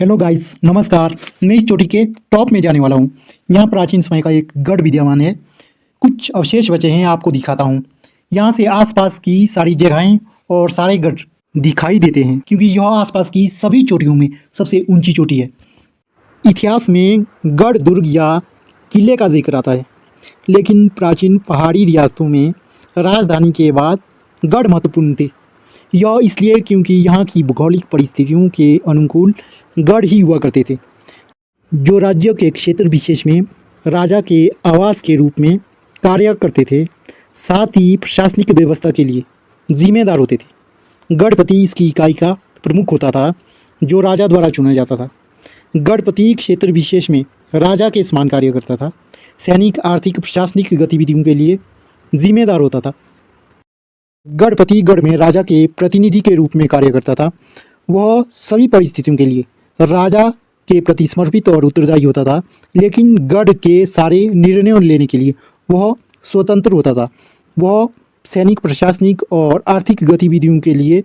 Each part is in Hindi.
हेलो गाइस, नमस्कार। मैं इस चोटी के टॉप में जाने वाला हूँ। यहाँ प्राचीन समय का एक गढ़ विद्यमान है। कुछ अवशेष बचे हैं, आपको दिखाता हूँ। यहाँ से आसपास की सारी जगहें और सारे गढ़ दिखाई देते हैं, क्योंकि यह आसपास की सभी चोटियों में सबसे ऊंची चोटी है। इतिहास में गढ़, दुर्ग या किले का जिक्र आता है, लेकिन प्राचीन पहाड़ी रियासतों में राजधानी के बाद गढ़ महत्वपूर्ण थे। यह इसलिए क्योंकि यहाँ की भौगोलिक परिस्थितियों के अनुकूल गढ़ ही हुआ करते थे, जो राज्य के क्षेत्र विशेष में राजा के आवास के रूप में कार्य करते थे। साथ ही प्रशासनिक व्यवस्था के लिए जिम्मेदार होते थे। गढ़पति इसकी इकाई का प्रमुख होता था, जो राजा द्वारा चुना जाता था। गढ़पति क्षेत्र विशेष में राजा के समान कार्य करता था। सैनिक, आर्थिक, प्रशासनिक गतिविधियों के लिए जिम्मेदार होता था। गढ़पति गढ़ में राजा के प्रतिनिधि के रूप में कार्य करता था। वह सभी परिस्थितियों के लिए राजा के प्रति समर्पित और उत्तरदायी होता था, लेकिन गढ़ के सारे निर्णय लेने के लिए वह स्वतंत्र होता था। वह सैनिक, प्रशासनिक और आर्थिक गतिविधियों के लिए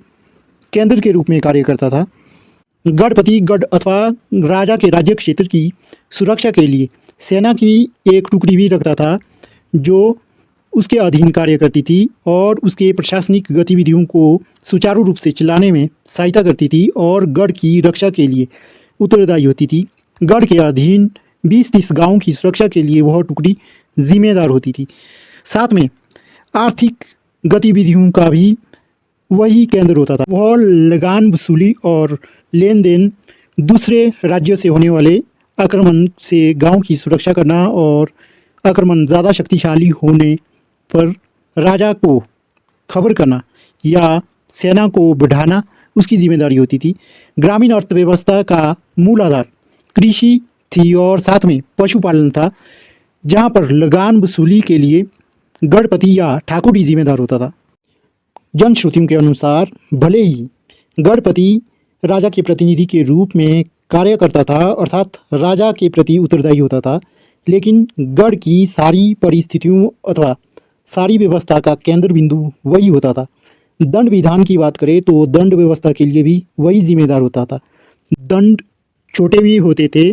केंद्र के रूप में कार्य करता था। गढ़पति गढ़ अथवा राजा के राज्य क्षेत्र की सुरक्षा के लिए सेना की एक टुकड़ी भी रखता था, जो उसके अधीन कार्य करती थी और उसके प्रशासनिक गतिविधियों को सुचारू रूप से चलाने में सहायता करती थी और गढ़ की रक्षा के लिए उत्तरदायी होती थी। गढ़ के अधीन 20-30 गांवों की सुरक्षा के लिए वह टुकड़ी जिम्मेदार होती थी। साथ में आर्थिक गतिविधियों का भी वही केंद्र होता था। वह लगान वसूली और लेन देन, दूसरे राज्यों से होने वाले आक्रमण से गांव की सुरक्षा करना और आक्रमण ज़्यादा शक्तिशाली होने पर राजा को खबर करना या सेना को बढ़ाना उसकी जिम्मेदारी होती थी। ग्रामीण अर्थव्यवस्था का मूल आधार कृषि थी और साथ में पशुपालन था, जहाँ पर लगान वसूली के लिए गढ़पति या ठाकुर ही जिम्मेदार होता था। जनश्रुतियों के अनुसार भले ही गढ़पति राजा के प्रतिनिधि के रूप में कार्य करता था, अर्थात राजा के प्रति उत्तरदायी होता था, लेकिन गढ़ की सारी परिस्थितियों अथवा सारी व्यवस्था का केंद्र बिंदु वही होता था। दंड विधान की बात करें तो दंड व्यवस्था के लिए भी वही जिम्मेदार होता था। दंड छोटे भी होते थे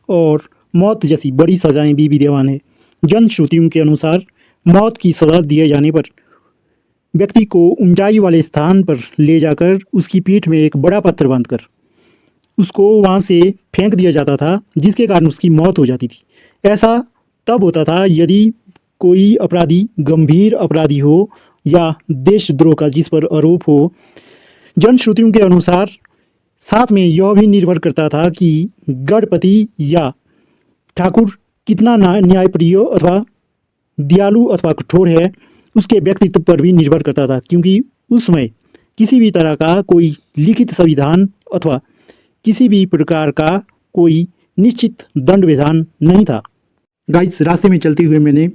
और मौत जैसी बड़ी सजाएं भी विद्यमान है। जनश्रुतियों के अनुसार मौत की सजा दिए जाने पर व्यक्ति को ऊंचाई वाले स्थान पर ले जाकर उसकी पीठ में एक बड़ा पत्थर बांधकर उसको वहाँ से फेंक दिया जाता था, जिसके कारण उसकी मौत हो जाती थी। ऐसा तब होता था यदि कोई अपराधी गंभीर अपराधी हो या देशद्रोह का जिस पर आरोप हो। जनश्रुतियों के अनुसार साथ में यह भी निर्भर करता था कि गढ़पति या ठाकुर कितना न्यायप्रिय अथवा दयालु अथवा कठोर है, उसके व्यक्तित्व पर भी निर्भर करता था, क्योंकि उस समय किसी भी तरह का कोई लिखित संविधान अथवा किसी भी प्रकार का कोई निश्चित दंड विधान नहीं था। गाइस, रास्ते में चलते हुए मैंने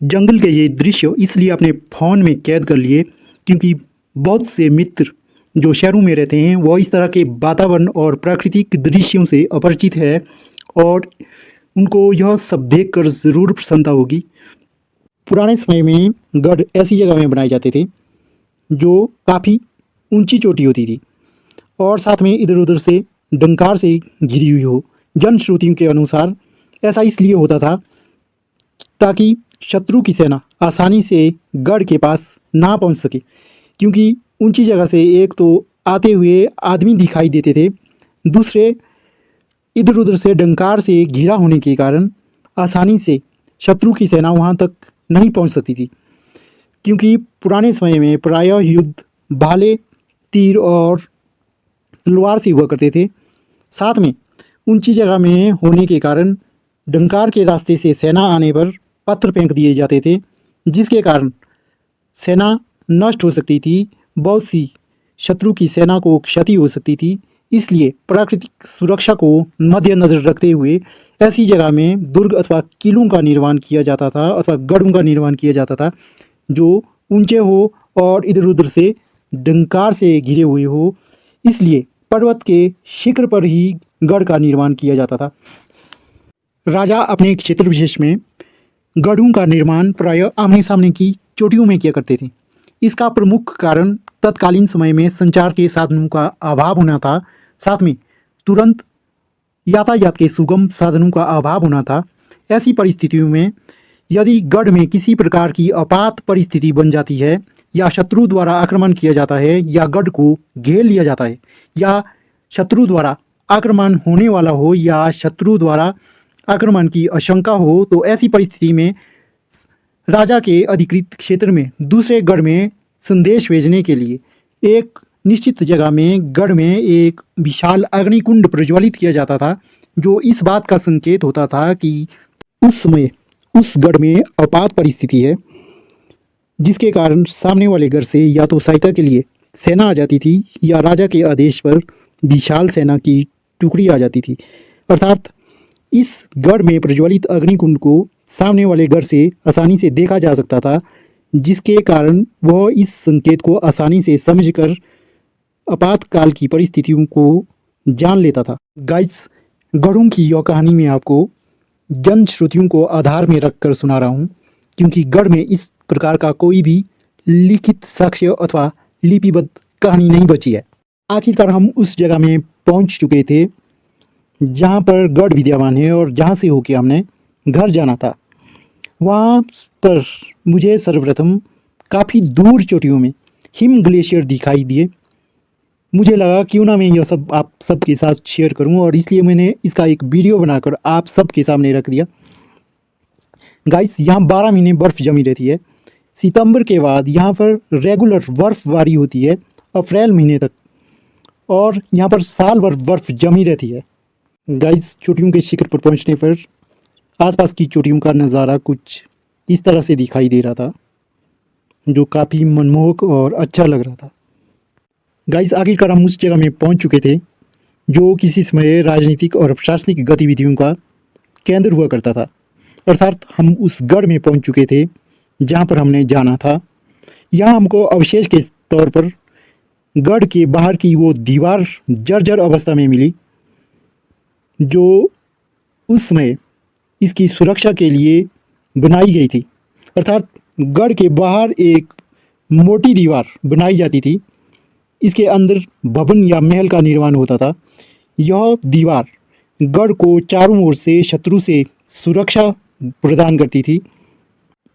जंगल के ये दृश्य इसलिए अपने फ़ोन में कैद कर लिए, क्योंकि बहुत से मित्र जो शहरों में रहते हैं वो इस तरह के वातावरण और प्राकृतिक दृश्यों से अपरिचित है और उनको यह सब देखकर ज़रूर प्रसन्नता होगी। पुराने समय में गढ़ ऐसी जगह में बनाए जाते थे जो काफ़ी ऊंची चोटी होती थी और साथ में इधर उधर से डंकार से घिरी हुई हो। जनश्रुतियों के अनुसार ऐसा इसलिए होता था ताकि शत्रु की सेना आसानी से गढ़ के पास ना पहुंच सके, क्योंकि ऊंची जगह से एक तो आते हुए आदमी दिखाई देते थे, दूसरे इधर उधर से डंकार से घिरा होने के कारण आसानी से शत्रु की सेना वहां तक नहीं पहुंच सकती थी। क्योंकि पुराने समय में प्रायः युद्ध भाले, तीर और तलवार से हुआ करते थे। साथ में ऊंची जगह में होने के कारण डंकार के रास्ते से सेना आने पर पत्थर फेंक दिए जाते थे, जिसके कारण सेना नष्ट हो सकती थी, बहुत सी शत्रु की सेना को क्षति हो सकती थी। इसलिए प्राकृतिक सुरक्षा को मद्देनजर रखते हुए ऐसी जगह में दुर्ग अथवा किलों का निर्माण किया जाता था अथवा गढ़ों का निर्माण किया जाता था, जो ऊंचे हो और इधर उधर से डंकार से घिरे हुए हो। इसलिए पर्वत के शिखर पर ही गढ़ का निर्माण किया जाता था। राजा अपने क्षेत्र विशेष में गढ़ों का निर्माण प्रायः आमने सामने की चोटियों में किया करते थे। इसका प्रमुख कारण तत्कालीन समय में संचार के साधनों का अभाव होना था। साथ में तुरंत यातायात के सुगम साधनों का अभाव होना था। ऐसी परिस्थितियों में यदि गढ़ में किसी प्रकार की आपात परिस्थिति बन जाती है या शत्रु द्वारा आक्रमण किया जाता है या गढ़ को घेर लिया जाता है या शत्रु द्वारा आक्रमण होने वाला हो या शत्रु द्वारा आक्रमण की आशंका हो, तो ऐसी परिस्थिति में राजा के अधिकृत क्षेत्र में दूसरे गढ़ में संदेश भेजने के लिए एक निश्चित जगह में गढ़ में एक विशाल अग्निकुंड प्रज्वलित किया जाता था, जो इस बात का संकेत होता था कि उस समय उस गढ़ में आपात परिस्थिति है, जिसके कारण सामने वाले गढ़ से या तो सहायता के लिए सेना आ जाती थी या राजा के आदेश पर विशाल सेना की टुकड़ी आ जाती थी। अर्थात इस गढ़ में प्रज्वलित अग्निकुंड को सामने वाले गढ़ से आसानी से देखा जा सकता था, जिसके कारण वह इस संकेत को आसानी से समझकर आपातकाल की परिस्थितियों को जान लेता था। गाइस, गढ़ों की यह कहानी मैं आपको जनश्रुतियों को आधार में रखकर सुना रहा हूँ, क्योंकि गढ़ में इस प्रकार का कोई भी लिखित साक्ष्य अथवा लिपिबद्ध कहानी नहीं बची है। आखिरकार हम उस जगह में पहुँच चुके थे जहाँ पर गढ़ विद्यमान है और जहाँ से होके हमने घर जाना था। वहाँ पर मुझे सर्वप्रथम काफ़ी दूर चोटियों में हिम ग्लेशियर दिखाई दिए। मुझे लगा क्यों ना मैं यह सब आप सबके साथ शेयर करूं, और इसलिए मैंने इसका एक वीडियो बनाकर आप सबके सामने रख दिया। गाइस, यहाँ 12 महीने बर्फ़ जमी रहती है। सितंबर के बाद यहाँ पर रेगुलर बर्फबारी होती है अप्रैल महीने तक, और यहाँ पर साल भर बर्फ़ जमी रहती है। गाइस, चोटियों के शिखर पर पहुँचने पर आसपास की चोटियों का नज़ारा कुछ इस तरह से दिखाई दे रहा था, जो काफ़ी मनमोहक और अच्छा लग रहा था। गाइस, आखिरकार हम उस जगह में पहुंच चुके थे जो किसी समय राजनीतिक और प्रशासनिक गतिविधियों का केंद्र हुआ करता था। अर्थात हम उस गढ़ में पहुंच चुके थे जहां पर हमने जाना था। यहाँ हमको अवशेष के तौर पर गढ़ के बाहर की वो दीवार जर्जर अवस्था में मिली, जो उस समय इसकी सुरक्षा के लिए बनाई गई थी। अर्थात गढ़ के बाहर एक मोटी दीवार बनाई जाती थी, इसके अंदर भवन या महल का निर्माण होता था। यह दीवार गढ़ को चारों ओर से शत्रु से सुरक्षा प्रदान करती थी।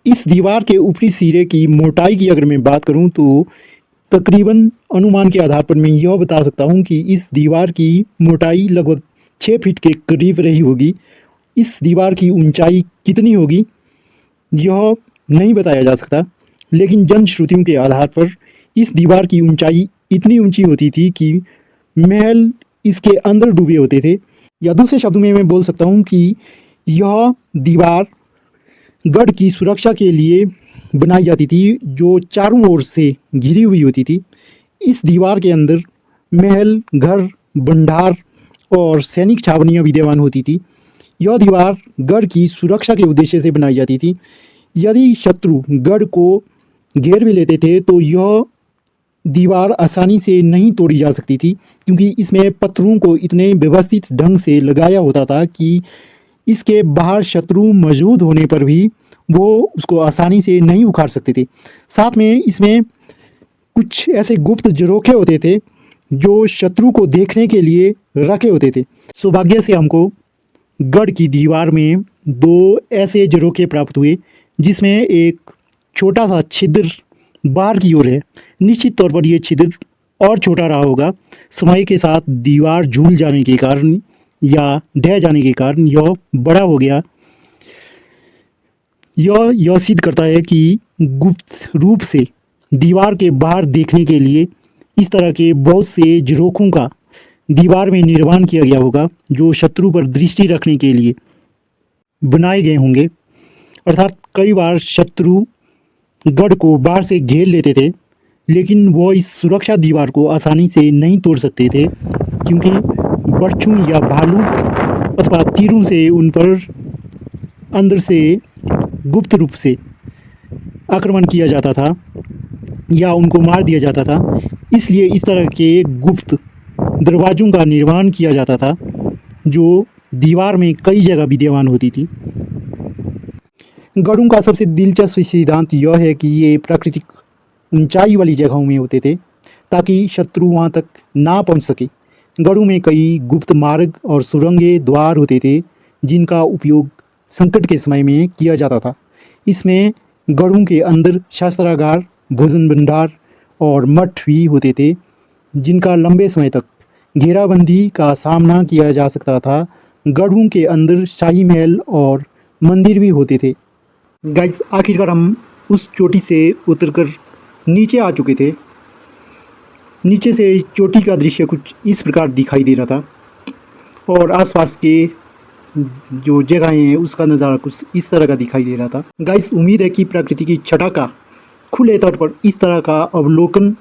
इस दीवार के ऊपरी सिरे की मोटाई की अगर मैं बात करूं तो तकरीबन अनुमान के आधार पर मैं यह बता सकता हूं कि इस दीवार की मोटाई लगभग 6 फीट के करीब रही होगी। इस दीवार की ऊंचाई कितनी होगी यह नहीं बताया जा सकता, लेकिन जनश्रुतियों के आधार पर इस दीवार की ऊंचाई इतनी ऊंची होती थी कि महल इसके अंदर डूबे होते थे। या दूसरे शब्दों में मैं बोल सकता हूँ कि यह दीवार गढ़ की सुरक्षा के लिए बनाई जाती थी, जो चारों ओर से घिरी हुई होती थी। इस दीवार के अंदर महल, घर, भंडार और सैनिक छावनियाँ विद्यमान होती थी। यह दीवार गढ़ की सुरक्षा के उद्देश्य से बनाई जाती थी। यदि शत्रु गढ़ को घेर भी लेते थे तो यह दीवार आसानी से नहीं तोड़ी जा सकती थी, क्योंकि इसमें पत्थरों को इतने व्यवस्थित ढंग से लगाया होता था कि इसके बाहर शत्रु मौजूद होने पर भी वो उसको आसानी से नहीं उखाड़ सकते थे। साथ में इसमें कुछ ऐसे गुप्त झरोखे होते थे जो शत्रु को देखने के लिए रखे होते थे। सौभाग्य से हमको गढ़ की दीवार में 2 ऐसे झरोखे प्राप्त हुए, जिसमें एक छोटा सा छिद्र बाहर की ओर है। निश्चित तौर पर यह छिद्र और छोटा रहा होगा। समय के साथ दीवार झूल जाने के कारण या ढह जाने के कारण यह बड़ा हो गया। यह सिद्ध करता है कि गुप्त रूप से दीवार के बाहर देखने के लिए इस तरह के बहुत से झरोखों का दीवार में निर्माण किया गया होगा, जो शत्रु पर दृष्टि रखने के लिए बनाए गए होंगे। अर्थात कई बार शत्रु गढ़ को बाहर से घेर लेते थे, लेकिन वो इस सुरक्षा दीवार को आसानी से नहीं तोड़ सकते थे, क्योंकि बर्छू या भालू अथवा तीरों से उन पर अंदर से गुप्त रूप से आक्रमण किया जाता था या उनको मार दिया जाता था। इसलिए इस तरह के गुप्त दरवाज़ों का निर्माण किया जाता था, जो दीवार में कई जगह विद्यमान होती थी। गढ़ों का सबसे दिलचस्प सिद्धांत यह है कि ये प्राकृतिक ऊंचाई वाली जगहों में होते थे, ताकि शत्रु वहाँ तक ना पहुँच सके। गढ़ों में कई गुप्त मार्ग और सुरंगें द्वार होते थे जिनका उपयोग संकट के समय में किया जाता था। इसमें गढ़ों के अंदर शस्त्रागार, भोजन भंडार और मठ भी होते थे जिनका लंबे समय तक घेराबंदी का सामना किया जा सकता था। गढ़ों के अंदर शाही महल और मंदिर भी होते थे। गाइस, आखिरकार हम उस चोटी से उतरकर नीचे आ चुके थे। नीचे से चोटी का दृश्य कुछ इस प्रकार दिखाई दे रहा था और आसपास के जो जगहें हैं उसका नज़ारा कुछ इस तरह का दिखाई दे रहा था। गाइस, उम्मीद है कि प्रकृति की छटा का खुले तौर पर इस तरह का अवलोकन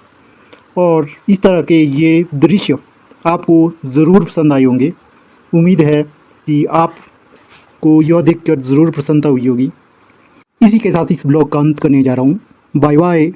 और इस तरह के ये दृश्य आपको ज़रूर पसंद आए होंगे। उम्मीद है कि आपको यह देखकर ज़रूर प्रसन्नता हुई होगी। इसी के साथ इस ब्लॉग का अंत करने जा रहा हूँ। Bye bye.